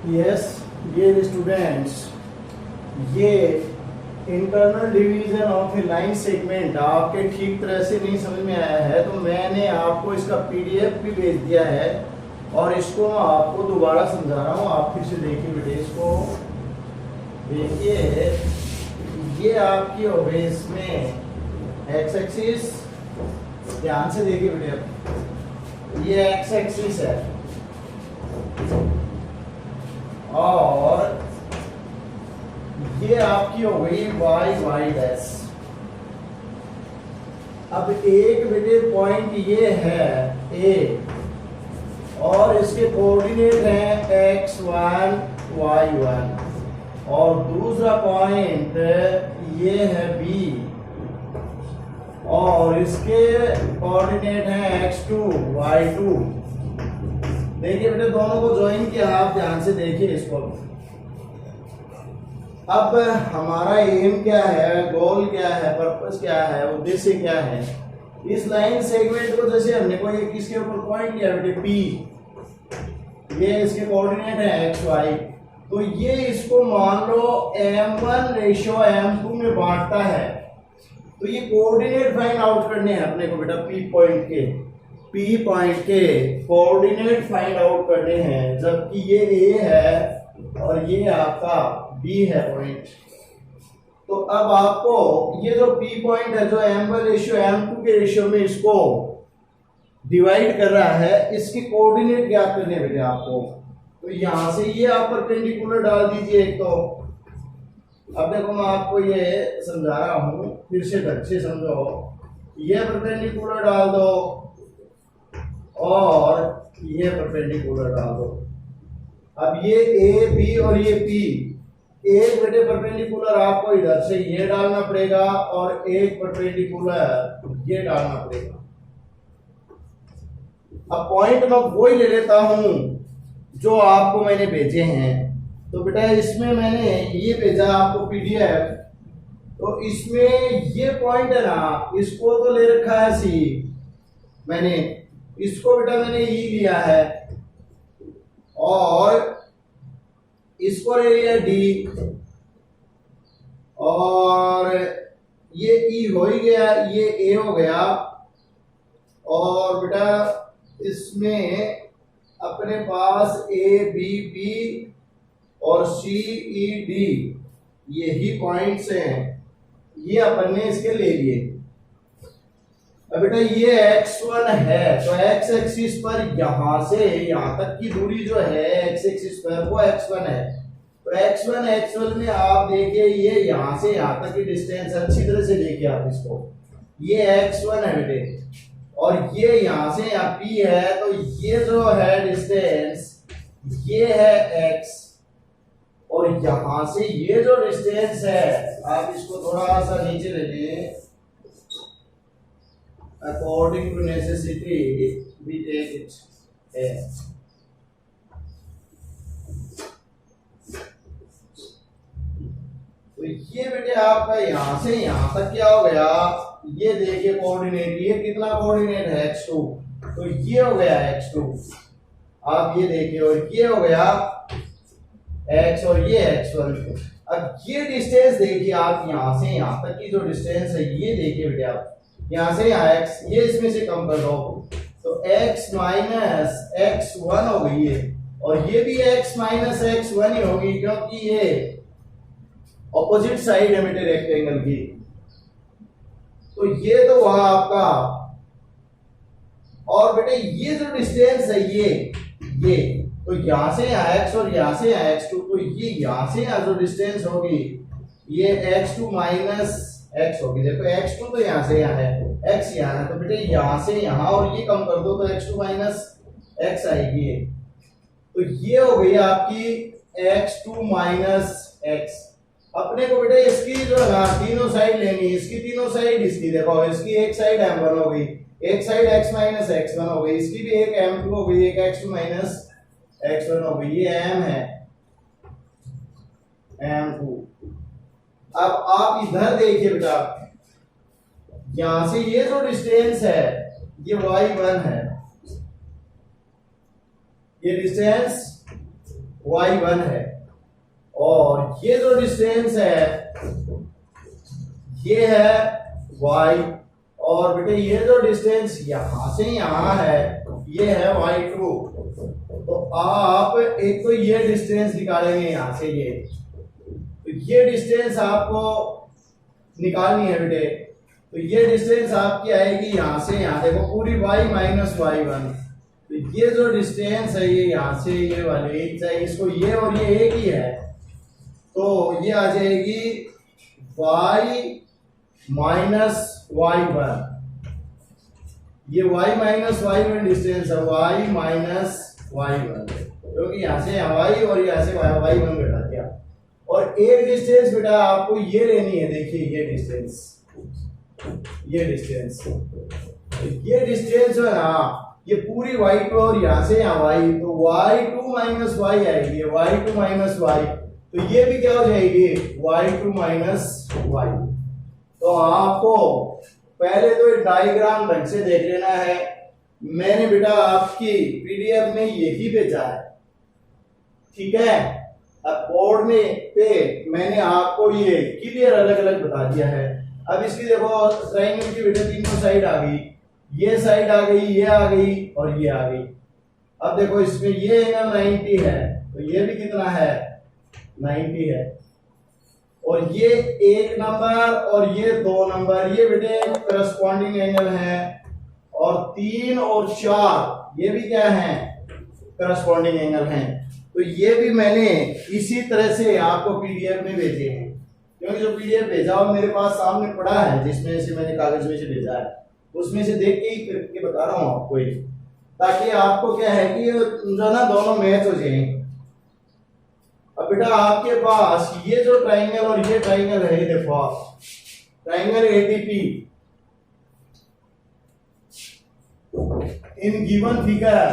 Yes dear students, ये internal division of A line segment आपके ठीक तरह से नहीं समझ में आया है तो मैंने आपको इसका पीडीएफ भी भेज दिया है और इसको मैं आपको दोबारा समझा रहा हूँ। आप फिर से देखिए बेटे, इसको देखिए। ये आपकी हो गई इसमें एक्स एक्सिस, ध्यान से देखिए बेटे। अब ये एक्स एक्सिस है और ये आपकी हो गई वाई वाई डैश। अब एक बेटे पॉइंट ये है ए और इसके कोऑर्डिनेट हैं x1 y1 और दूसरा पॉइंट ये है b और इसके कोऑर्डिनेट हैं x2 y2। देखिए बेटे, दोनों को ज्वाइन किया। आप ध्यान से देखिए इसको। अब हमारा एम क्या है, गोल क्या है, पर्पस क्या है, उद्देश्य क्या है। इस लाइन सेगमेंट को जैसे हमने कोई किसके ऊपर पॉइंट किया बेटे P, ये इसके कोऑर्डिनेट है x y, तो ये इसको मान लो m1 रेशियो m2 में बांटता है। तो ये कोऑर्डिनेट फाइंड आउट करने हैं अपने को बेटा। P पॉइंट के कोऑर्डिनेट फाइंड आउट करने हैं, जबकि ये A है और ये आपका B है पॉइंट। तो अब आपको ये जो P पॉइंट है जो m1 रेशियो m2 के रेशियो में इसको डिवाइड कर रहा है, इसकी कोऑर्डिनेट ज्ञात करने बेटे आपको। तो यहां से ये आप परपेंडिकुलर डाल दीजिए एक। तो अब देखो, मैं आपको ये समझा रहा हूं, फिर से ढंग से समझो। ये परपेंडिकुलर डाल दो और ये परपेंडिकुलर डाल दो। अब ये ए बी और ये पी, एक बेटे परपेंडिकुलर आपको इधर से ये डालना पड़ेगा और एक परपेंडिकुलर ये डालना पड़ेगा। अब पॉइंट मैं वही ले लेता हूं जो आपको मैंने भेजे हैं। तो बेटा इसमें मैंने ये भेजा आपको पीडीएफ, तो इसमें ये पॉइंट है ना, इसको तो ले रखा है सी, मैंने इसको बेटा मैंने ई लिया है और इसको ले लिया डी और ये ई हो ही गया, ये ए हो गया। और बेटा इसमें अपने पास ए बी बी और सी ई डी यही पॉइंट्स हैं, ये अपन ने इसके ले लिए। अब बेटा ये x1 है तो x एक्सिस पर यहां से यहां तक की दूरी जो है x एक्सिस पर वो x1 है। तो x1 एक्चुअल में आप देखिए ये यहां से यहां तक की डिस्टेंस अच्छी तरह से देखिए आप इसको। ये x1 है बेटे और ये यहां से यहाँ p है, तो ये जो है डिस्टेंस ये है x और यहां से ये जो डिस्टेंस है, आप इसको थोड़ा सा नीचे ले लें। According to necessity, we take it as तो ये बेटे आपका यहां से यहां तक क्या हो गया, ये देखिए कोऑर्डिनेट, ये कितना कोऑर्डिनेट है x2, तो ये हो गया x2। आप ये देखिए और ये हो गया x और ये x1। अब ये डिस्टेंस देखिए आप, यहां से यहां तक की जो डिस्टेंस है ये देखिए बेटे आप, यहां से यहाँ x, ये इसमें से कम कर दो तो x माइनस x1 हो गई है और ये भी x माइनस x1 ही होगी क्योंकि ये ऑपोजिट साइड है बेटे रेक्टेंगल की। तो ये तो हुआ आपका। और बेटे ये जो डिस्टेंस है ये तो यहां से यहाँ x और यहां से यहाँ x2, तो ये यहां से यहाँ जो डिस्टेंस होगी ये x2 माइनस x होगी। देखो x2 तो यहां से यहाँ है, x यहाँ है, तो बेटे यहां से यहाँ और ये कम कर दो तो x2 माइनस x आएगी। तो ये हो गई आपकी x2 माइनस x। अपने को बेटे इसकी जो है ना तीनों साइड लेनी है, इसकी तीनों साइड, इसकी देखो इसकी एक साइड m1 हो गई, एक साइड x माइनस x1 हो गई, इसकी भी एक m2 हो गई, एक x2 माइनस x1 हो गई, ये m है m2। अब आप इधर देखिए बेटा, यहां से ये जो डिस्टेंस है ये y1 है, ये डिस्टेंस y1 है, और ये जो डिस्टेंस है ये है y, और बेटे ये जो डिस्टेंस यहां से यहां है ये है y2। तो आप एक तो ये डिस्टेंस निकालेंगे यहां से, तो ये डिस्टेंस आपको निकालनी है बेटे। तो ये डिस्टेंस आपकी आएगी यहां से यहां, देखो पूरी y माइनस y1। तो ये जो डिस्टेंस है ये यहां से ये वाली, चाहे इसको ये और ये एक ही है, तो ये आ जाएगी y माइनस y1। ये y माइनस y1 डिस्टेंस है, y माइनस y1, क्योंकि यहाँ से y और यहाँ से y1 घटा दिया। और एक डिस्टेंस बेटा आपको ये लेनी है, देखिए ये डिस्टेंस, ये डिस्टेंस जो है ना ये पूरी y2 और यहाँ से यहाँ y, तो y2 माइनस y आएगी, y2 माइनस y, तो ये भी क्या हो जाएगी y2 माइनस y। तो आपको पहले तो डायग्राम ढंग से देख लेना है, मैंने बेटा आपकी पीडीएफ में यही भेजा है, ठीक है। अब बोर्ड में पे मैंने आपको ये क्लियर अलग अलग बता दिया है। अब इसकी देखो ट्रायंगल की बेटा तीनों साइड आ गई, ये साइड आ गई, ये आ गई और ये आ गई। अब देखो इसमें ये एंगल 90 है, तो ये भी कितना है 90 है, और ये 1 नंबर और ये 2 नंबर ये बेटे करस्पॉन्डिंग एंगल है, और 3 और 4 ये भी क्या है करस्पॉन्डिंग एंगल हैं। तो ये भी मैंने इसी तरह से आपको पीडीएफ में भेजे हैं, क्योंकि जो पीडीएफ भेजा हो मेरे पास सामने पड़ा है, जिसमें से मैंने कागज में से भेजा है उसमें से देख के ही करके बता रहा हूँ आपको ये, ताकि आपको क्या है कि जो ना दोनों मैच हो जाए। अब बेटा आपके पास ये जो ट्राइंगल और ये ट्राइंगल है, देखो triangle ADP in given figure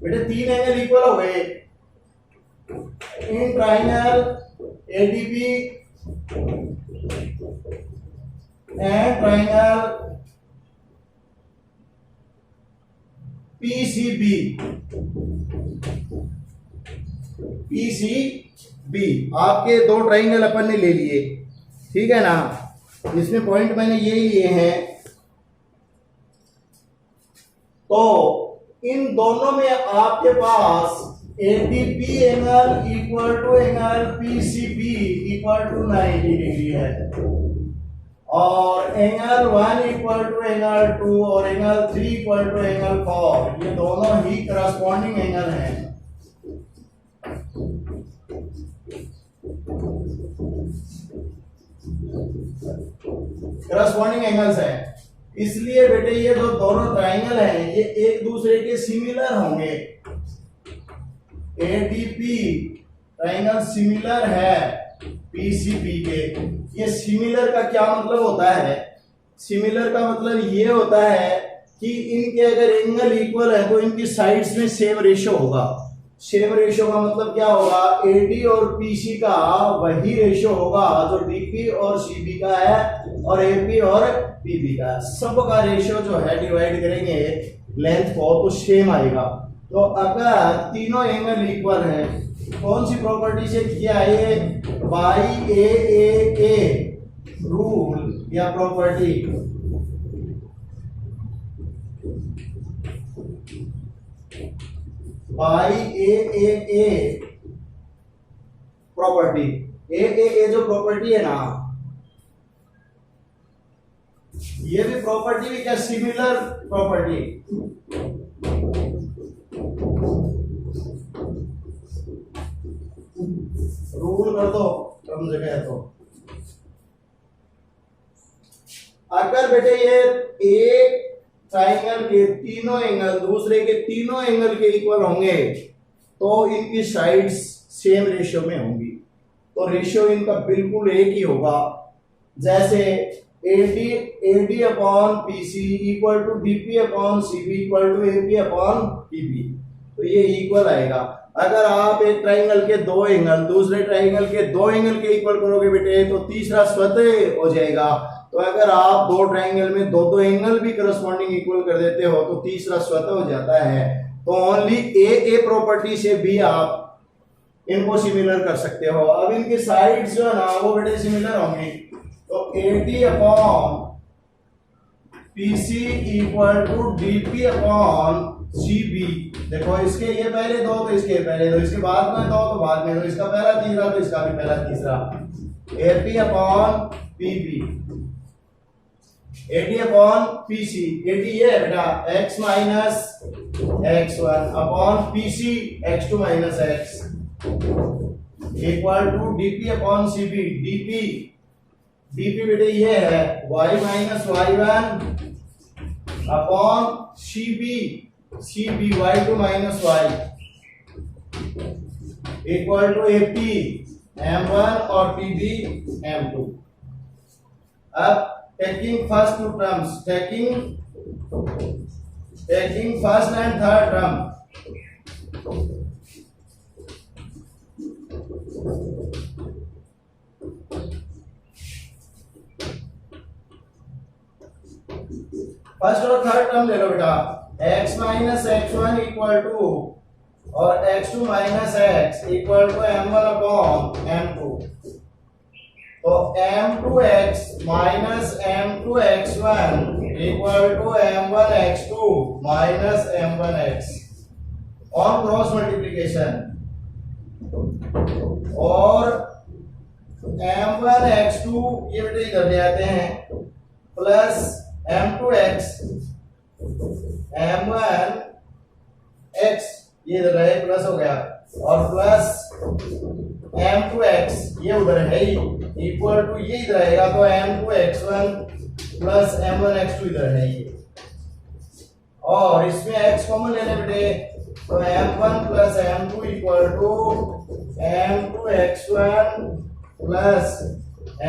बेटे 3 एंगल इक्वल हो गए in triangle ADP and triangle PCB. आपके 2 ट्राइंगल अपन ने ले लिए, ठीक है ना, इसमें पॉइंट मैंने ये लिए हैं। तो इन दोनों में आपके पास ADP angle equal to angle PCB equal to 90 degree है, और एंगल 1 इक्वल टू एंगल 2 और एंगल 3 इक्वल टू एंगल 4, ये दोनों ही करस्पॉन्डिंग एंगल हैं। करस्पॉन्डिंग एंगल्स हैं, इसलिए बेटे ये जो दोनों ट्राइंगल हैं ये एक दूसरे के सिमिलर होंगे। एडीपी ट्राइंगल सिमिलर है पीसीबी के। ये सिमिलर का क्या मतलब होता है? सिमिलर का मतलब ये होता है कि इनके अगर एंगल इक्वल है तो इनकी साइड्स में सेम रेशियो होगा। सेम रेशियो का मतलब क्या होगा? एडी और पीसी का वही रेशियो होगा जो डीपी और सीबी का है और एपी और पीबी का। सबका रेशियो जो है डिवाइड करेंगे लेंथ को तो सेम आएगा। तो अगर तीनों एंगल इक्वल है, कौन सी प्रॉपर्टी से किया है? बाई ए रूल या प्रॉपर्टी। By a property. ए जो प्रॉपर्टी है ना, ये भी प्रॉपर्टी भी क्या? Similar property. रूल कर दो कम जगह है। तो अगर बेटे ये एक ट्राइंगल के तीनों एंगल दूसरे के तीनों एंगल के इक्वल होंगे तो इनकी साइड्स सेम रेशियो में होंगी। तो रेशियो इनका बिल्कुल एक ही होगा। जैसे AD upon PC equal to DP upon CB equal to AP upon PB। तो ये इक्वल आएगा। अगर आप एक ट्राइंगल के दो एंगल दूसरे ट्राइंगल के दो एंगल के इक्वल करोगे बेटे तो तीसरा स्वतः हो जाएगा। तो अगर आप दो ट्रायंगल में दो दो एंगल भी करस्पॉन्डिंग इक्वल कर देते हो तो तीसरा स्वतः हो जाता है। तो ओनली ए प्रॉपर्टी से भी आप इनको सिमिलर कर सकते हो। अब इनके साइड्स जो है ना वो बड़े सिमिलर होंगे। तो AD upon PC equal to DP upon CB। देखो इसके ये पहले दो तो इसके पहले दो, इसके बाद में दो तो बाद में दो, इसका पहला तीसरा तो इसका भी पहला तीसरा। AP upon PB, AD upon PC। AD ये है बेटा x minus x1 upon PC x2 minus x equal to DP upon CB। DP बेटे ये है y minus y1 upon CB y2 minus y equal to AP m1 और PB m2। अब taking first two terms, taking first and third term, first और third term ले लो बेटा। x minus x1 equal to और x2 minus x equal to m1 upon m2। तो m2x minus m2x1 equal to m1 x2 minus m1 x on cross multiplication, और m1 x2 ये बेटे इधर ले आते हैं प्लस m2x m1 x ये इधर रहे प्लस हो गया, और प्लस m2x ये उधर है ही इक्वल टू ये इधर रहेगा। तो m2x1 प्लस m1 x2 इधर है ये, और इसमें x कॉमन लेने बेटे। तो m1 plus m2 equal to m2x1 plus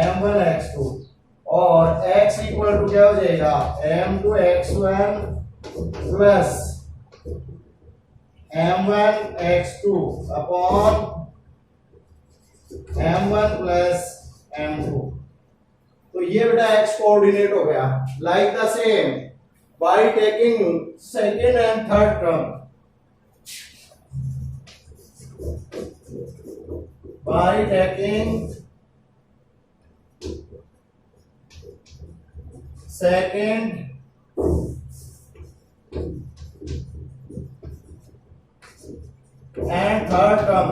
m1 x2, और x इक्वल टू क्या हो जाएगा m2x1 plus m1 x2 upon m1 plus m2। तो ये बेटा x कोऑर्डिनेट हो गया। Like the same by taking second and third term, by taking second and third term,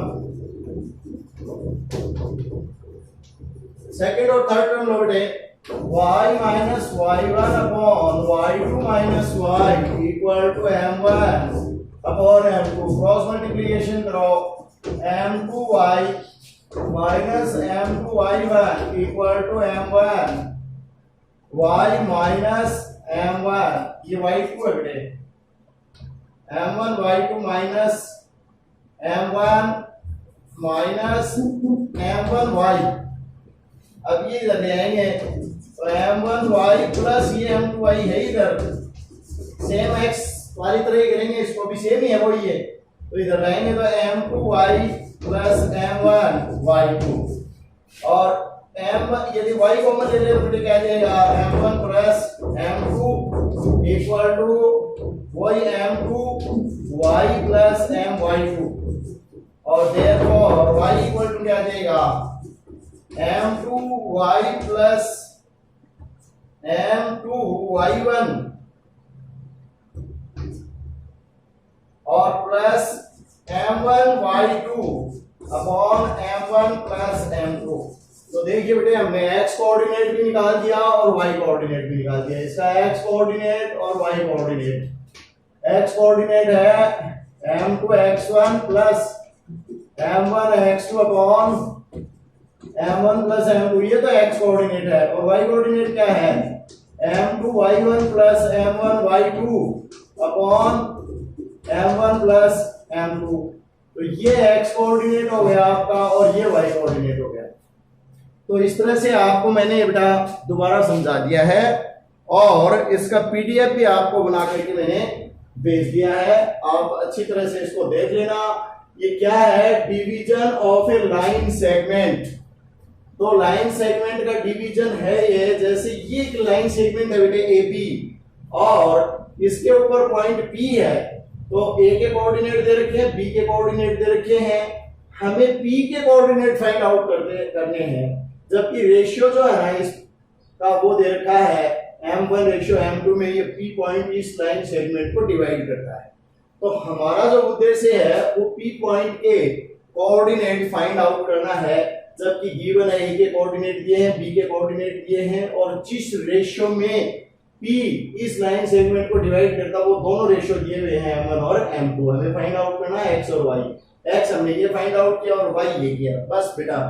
second और थर्ड टर्म लो बेटे। y minus y1 upon y2 minus y equal to m1 upon m2। Cross multiplication करो, m2y minus m2y1 equal to m1 y minus m1 ये y2 है बेटे, m1 y2 minus m1 minus m1 y। अब ये इधर ले आएंगे तो m1 y प्लस ये m2 y है इधर, सेम x वाली तरह ही करेंगे, इसको भी सेम ही है वो ये। तो इधर लाएंगे तो m2 y plus m1 y2, और m यदि y कॉमन ले ले तो क्या जाएगा m1 plus m2 equal to वही m2 y प्लस my2, और देयरफॉर y इक्वल टू क्या जाएगा m2y प्लस m2y1 और plus m1y2 upon m1 plus m2। तो देखिए बेटे हमने x कोऑर्डिनेट भी निकाल दिया और y कोऑर्डिनेट भी निकाल दिया। इसका x कोऑर्डिनेट और y कोऑर्डिनेट, x कोऑर्डिनेट है m2x1 plus m1x2 upon m1 plus m2, ये तो x कोऑर्डिनेट है, और y कोऑर्डिनेट क्या है m2y1 plus m1y2 upon m1 plus m2। तो ये x कोऑर्डिनेट हो गया आपका और ये y कोऑर्डिनेट हो गया। तो इस तरह से आपको मैंने बेटा दोबारा समझा दिया है, और इसका पीडीएफ भी आपको बना करके मैंने भेज दिया है। आप अच्छी तरह से इसको देख लेना। ये क्या है, division of A line segment. तो लाइन सेगमेंट का डिवीजन है ये, जैसे ये एक लाइन सेगमेंट है बेटे ए बी और इसके ऊपर पॉइंट पी है, तो ए के कोऑर्डिनेट दे रखे हैं, बी के कोऑर्डिनेट दे रखे हैं, हमें पी के कोऑर्डिनेट फाइंड आउट करने हैं, जबकि रेशियो जो है ना इसका वो दे रखा है m1 रेशियो m2 में, ये p पॉइंट इस लाइन सेगमेंट को डिवाइड करता है। तो हमारा जो उद्देश्य है वो p पॉइंट के कोऑर्डिनेट फाइंड आउट करना है, जबकि गिवन है a के कोऑर्डिनेट दिए हैं, b के कोऑर्डिनेट दिए हैं, और जिस रेशियो में p इस लाइन सेगमेंट को डिवाइड करता है वो दोनों रेशियो दिए हुए हैं m1 और m2। हमें फाइंड आउट करना है x और y। x हमने ये फाइंड आउट किया और y ये किया, बस बेटा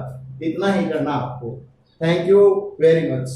इतना ही करना आपको। Thank you very much.